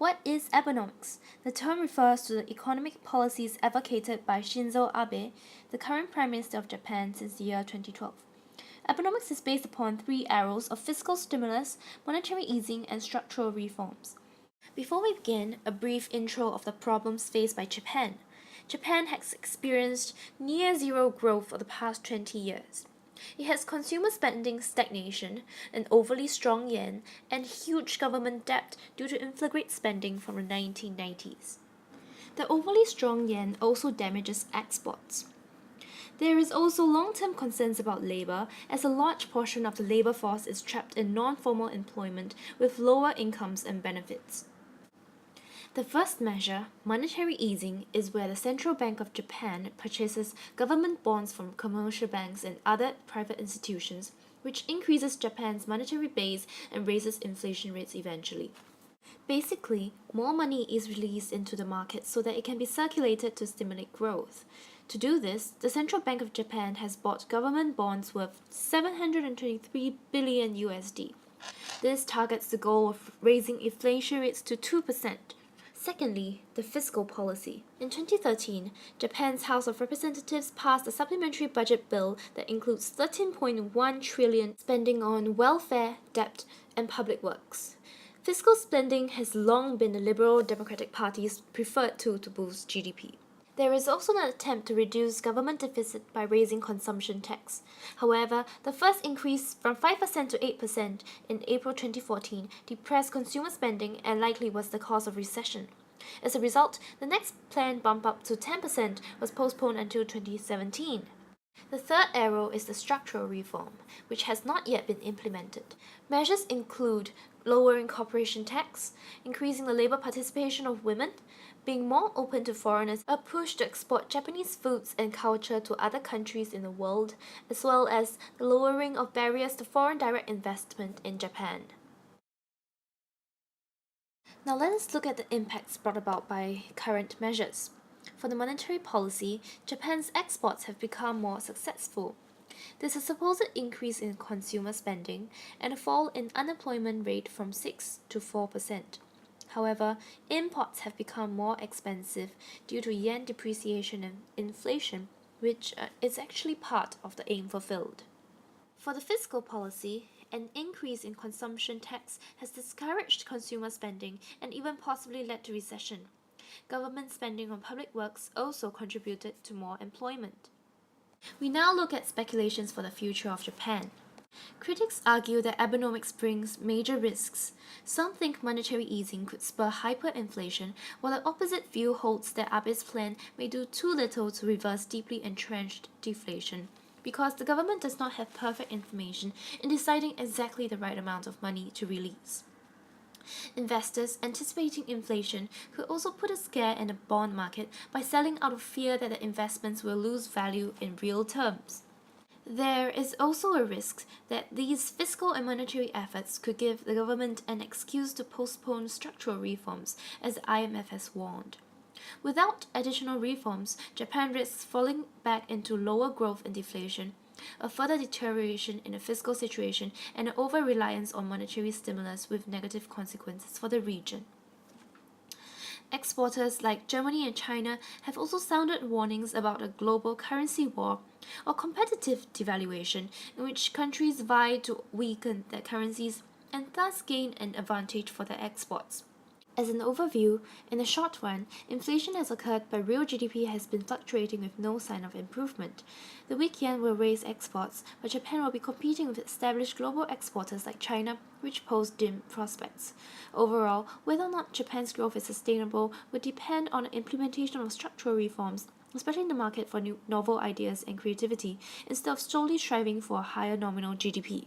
What is Abenomics? The term refers to the economic policies advocated by Shinzo Abe, the current Prime Minister of Japan since the year 2012. Abenomics is based upon three arrows of fiscal stimulus, monetary easing, and structural reforms. Before we begin, a brief intro of the problems faced by Japan. Japan has experienced near zero growth for the past 20 years. It has consumer spending stagnation, an overly strong yen, and huge government debt due to inflated spending from the 1990s. The overly strong yen also damages exports. There is also long-term concerns about labor, as a large portion of the labor force is trapped in non-formal employment with lower incomes and benefits. The first measure, monetary easing, is where the Central Bank of Japan purchases government bonds from commercial banks and other private institutions, which increases Japan's monetary base and raises inflation rates eventually. Basically, more money is released into the market so that it can be circulated to stimulate growth. To do this, the Central Bank of Japan has bought government bonds worth 723 billion USD. This targets the goal of raising inflation rates to 2%. Secondly, the fiscal policy. In 2013, Japan's House of Representatives passed a supplementary budget bill that includes 13.1 trillion spending on welfare, debt, and public works. Fiscal spending has long been the Liberal Democratic Party's preferred tool to boost GDP. There is also an attempt to reduce government deficit by raising consumption tax. However, the first increase from 5% to 8% in April 2014 depressed consumer spending and likely was the cause of recession. As a result, the next planned bump up to 10% was postponed until 2017. The third arrow is the structural reform, which has not yet been implemented. Measures include lowering corporation tax, increasing the labor participation of women, being more open to foreigners, a push to export Japanese foods and culture to other countries in the world, as well as the lowering of barriers to foreign direct investment in Japan. Now let us look at the impacts brought about by current measures. For the monetary policy, Japan's exports have become more successful. There's a supposed increase in consumer spending and a fall in unemployment rate from 6 to 4%. However, imports have become more expensive due to yen depreciation and inflation, which is actually part of the aim fulfilled. For the fiscal policy, an increase in consumption tax has discouraged consumer spending and even possibly led to recession. Government spending on public works also contributed to more employment. We now look at speculations for the future of Japan. Critics argue that Abenomics brings major risks. Some think monetary easing could spur hyperinflation, while the opposite view holds that Abe's plan may do too little to reverse deeply entrenched deflation, because the government does not have perfect information in deciding exactly the right amount of money to release. Investors anticipating inflation could also put a scare in the bond market by selling out of fear that the investments will lose value in real terms. There is also a risk that these fiscal and monetary efforts could give the government an excuse to postpone structural reforms, as the IMF has warned. Without additional reforms, Japan risks falling back into lower growth and deflation, a further deterioration in the fiscal situation, and an over-reliance on monetary stimulus with negative consequences for the region. Exporters like Germany and China have also sounded warnings about a global currency war or competitive devaluation, in which countries vie to weaken their currencies and thus gain an advantage for their exports. As an overview, in the short run, inflation has occurred but real GDP has been fluctuating with no sign of improvement. The weak yen will raise exports, but Japan will be competing with established global exporters like China, which pose dim prospects. Overall, whether or not Japan's growth is sustainable will depend on the implementation of structural reforms, especially in the market for novel ideas and creativity, instead of solely striving for a higher nominal GDP.